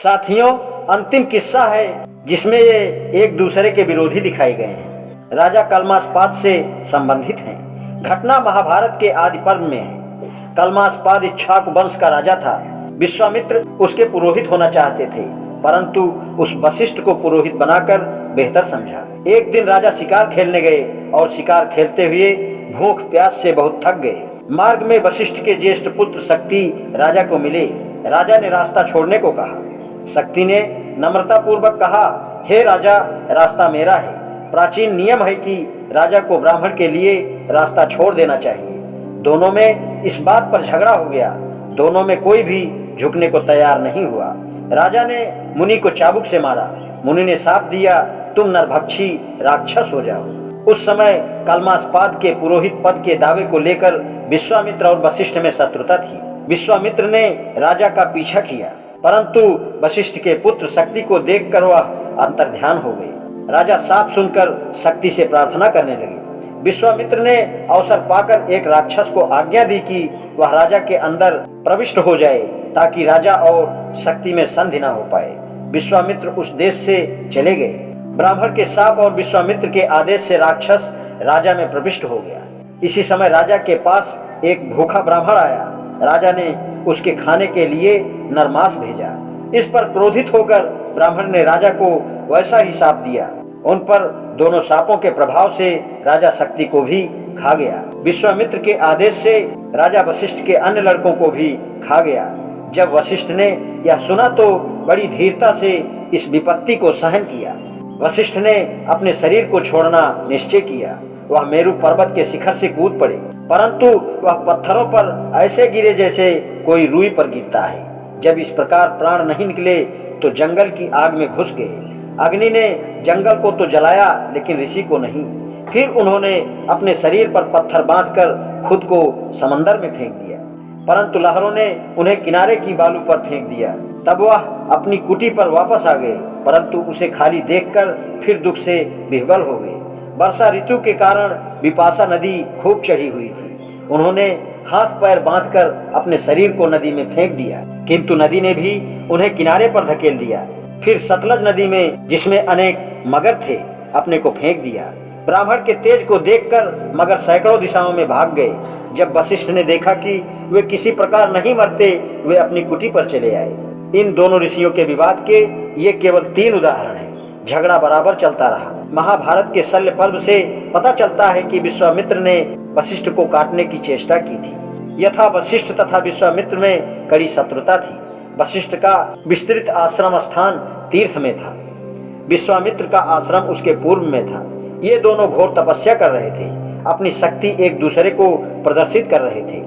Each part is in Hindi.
साथियों, अंतिम किस्सा है जिसमें ये एक दूसरे के विरोधी दिखाए गए हैं। राजा कलमास्पाद से संबंधित हैं। घटना महाभारत के आदि पर्व में है। कलमास्पाद इक्ष्वाकु वंश का राजा था। विश्वामित्र उसके पुरोहित होना चाहते थे, परंतु उस वशिष्ठ को पुरोहित बनाकर बेहतर समझा। एक दिन राजा शिकार खेलने गए और शिकार खेलते हुए भूख प्यास से बहुत थक गए। मार्ग में वशिष्ठ के ज्येष्ठ पुत्र शक्ति राजा को मिले। राजा ने रास्ता छोड़ने को कहा। शक्ति ने नम्रता पूर्वक कहा, हे राजा, रास्ता मेरा है। प्राचीन नियम है कि राजा को ब्राह्मण के लिए रास्ता छोड़ देना चाहिए। दोनों में इस बात पर झगड़ा हो गया। दोनों में कोई भी झुकने को तैयार नहीं हुआ। राजा ने मुनि को चाबुक से मारा। मुनि ने शाप दिया, तुम नरभक्षी राक्षस हो जाओ। उस समय कलमास्पाद के पुरोहित पद के दावे को लेकर विश्वामित्र और वशिष्ठ में शत्रुता थी। विश्वामित्र ने राजा का पीछा किया, परंतु वशिष्ठ के पुत्र शक्ति को देखकर वह अंतर्ध्यान हो गए। राजा साफ सुनकर शक्ति से प्रार्थना करने लगे। विश्वामित्र ने अवसर पाकर एक राक्षस को आज्ञा दी कि वह राजा के अंदर प्रविष्ट हो जाए, ताकि राजा और शक्ति में संधि न हो पाए। विश्वामित्र उस देश से चले गए। ब्राह्मण के शाप और विश्वामित्र के आदेश से राक्षस राजा में प्रविष्ट हो गया। इसी समय राजा के पास एक भूखा ब्राह्मण आया। राजा ने उसके खाने के लिए नरमांस भेजा। इस पर क्रोधित होकर ब्राह्मण ने राजा को वैसा ही शाप दिया। उन पर दोनों शापों के प्रभाव से राजा शक्ति को भी खा गया। विश्वामित्र के आदेश से राजा वशिष्ठ के अन्य लड़कों को भी खा गया। जब वशिष्ठ ने यह सुना तो बड़ी धीरता से इस विपत्ति को सहन किया। वशिष्ठ ने अपने शरीर को छोड़ना निश्चय किया। वह मेरु पर्वत के शिखर से कूद पड़े, परंतु वह पत्थरों पर ऐसे गिरे जैसे कोई रुई पर गिरता है। जब इस प्रकार प्राण नहीं निकले तो जंगल की आग में घुस गए। अग्नि ने जंगल को तो जलाया, लेकिन ऋषि को नहीं। फिर उन्होंने अपने शरीर पर पत्थर बांधकर खुद को समंदर में फेंक दिया, परंतु लहरों ने उन्हें किनारे की बालू पर फेंक दिया। तब वह अपनी कुटी पर वापस आ गए, परंतु उसे खाली देखकर फिर दुख से विह्वल हो गए। वर्षा ऋतु के कारण विपाशा नदी खूब चढ़ी हुई थी। उन्होंने हाथ पैर बांधकर अपने शरीर को नदी में फेंक दिया, किंतु नदी ने भी उन्हें किनारे पर धकेल दिया। फिर सतलज नदी में, जिसमें अनेक मगर थे, अपने को फेंक दिया। ब्राह्मण के तेज को देखकर मगर सैकड़ों दिशाओं में भाग गए। जब वशिष्ठ ने देखा कि वे किसी प्रकार नहीं मरते, वे अपनी कुटी पर चले आए। इन दोनों ऋषियों के विवाद के ये केवल 3 उदाहरण हैं। झगड़ा बराबर चलता रहा। महाभारत के शल्य पर्व से पता चलता है कि विश्वामित्र ने वशिष्ठ को काटने की चेष्टा की थी। यथा वशिष्ठ तथा विश्वामित्र में कड़ी शत्रुता थी। वशिष्ठ का विस्तृत आश्रम स्थान तीर्थ में था। विश्वामित्र का आश्रम उसके पूर्व में था। ये दोनों घोर तपस्या कर रहे थे। अपनी शक्ति एक दूसरे को प्रदर्शित कर रहे थे।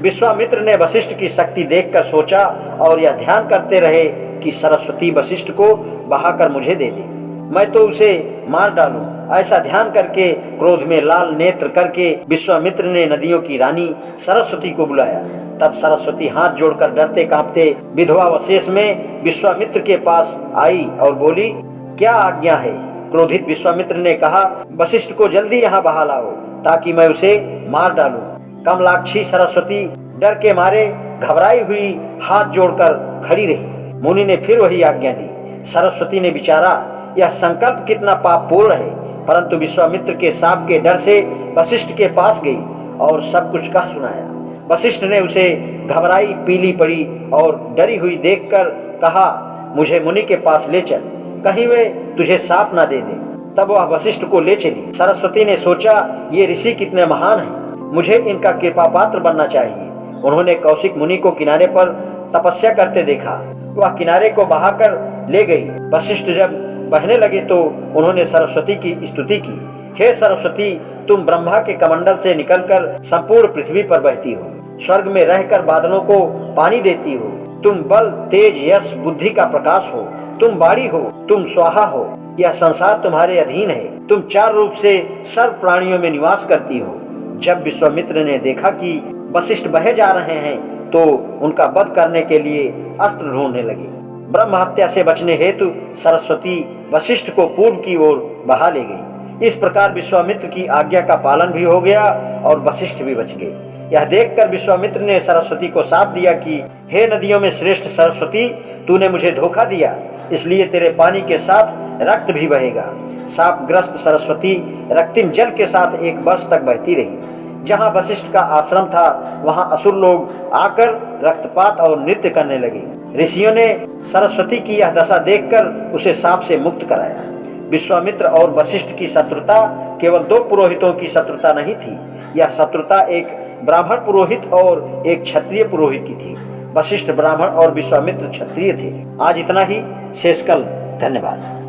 विश्वामित्र ने वशिष्ठ की शक्ति देखकर सोचा और यह ध्यान करते रहे कि सरस्वती वशिष्ठ को बहाकर मुझे दे दे, मैं तो उसे मार डालूं। ऐसा ध्यान करके क्रोध में लाल नेत्र करके विश्वामित्र ने नदियों की रानी सरस्वती को बुलाया। तब सरस्वती हाथ जोड़कर डरते कांपते विधवा अवशेष में विश्वामित्र के पास आई और बोली, क्या आज्ञा है? क्रोधित विश्वामित्र ने कहा, वशिष्ठ को जल्दी यहाँ बहा लाओ, ताकि मैं उसे मार डालूं। कमलाक्षी सरस्वती डर के मारे घबराई हुई हाथ जोड़कर खड़ी रही। मुनि ने फिर वही आज्ञा दी। सरस्वती ने विचारा, यह संकल्प कितना पापपूर्ण है, परंतु विश्वामित्र के शाप के डर से वशिष्ठ के पास गई और सब कुछ कह सुनाया। वशिष्ठ ने उसे घबराई पीली पड़ी और डरी हुई देखकर कहा, मुझे मुनि के पास ले चल, कहीं वे तुझे शाप ना दे दे। तब वह वशिष्ठ को ले चली। सरस्वती ने सोचा, ये ऋषि कितने महान हैं, मुझे इनका कृपा पात्र बनना चाहिए। उन्होंने कौशिक मुनि को किनारे पर तपस्या करते देखा। वह किनारे को बहाकर ले गई। वशिष्ठ जब बहने लगे तो उन्होंने सरस्वती की स्तुति की, हे सरस्वती, तुम ब्रह्मा के कमंडल से निकलकर संपूर्ण पृथ्वी पर बहती हो, स्वर्ग में रहकर बादलों को पानी देती हो। तुम बल, तेज, यश, बुद्धि का प्रकाश हो। तुम बाड़ी हो, तुम स्वाहा हो। यह संसार तुम्हारे अधीन है। तुम 4 रूप से सर्व प्राणियों में निवास करती हो। जब विश्वामित्र ने देखा कि वशिष्ठ बहे जा रहे हैं तो उनका वध करने के लिए अस्त्र ढूंढने लगे। ब्रह्म हत्या से बचने हेतु सरस्वती वशिष्ठ को पूर्व की ओर बहा ले गई। इस प्रकार विश्वामित्र की आज्ञा का पालन भी हो गया और वशिष्ठ भी बच गए। यह देखकर विश्वामित्र ने सरस्वती को शाप दिया कि हे नदियों में श्रेष्ठ सरस्वती, तूने मुझे धोखा दिया, इसलिए तेरे पानी के साथ रक्त भी बहेगा। शापग्रस्त सरस्वती रक्तिम जल के साथ 1 वर्ष तक बहती रही। जहाँ वशिष्ठ का आश्रम था वहाँ असुर लोग आकर रक्तपात और नृत्य करने लगे। ऋषियों ने सरस्वती की यह दशा देखकर उसे शाप से मुक्त कराया। विश्वामित्र और वशिष्ठ की शत्रुता केवल 2 पुरोहितों की शत्रुता नहीं थी, यह शत्रुता एक ब्राह्मण पुरोहित और एक क्षत्रिय पुरोहित की थी। वशिष्ठ ब्राह्मण और विश्वामित्र क्षत्रिय थे। आज इतना ही, शेष कल। धन्यवाद।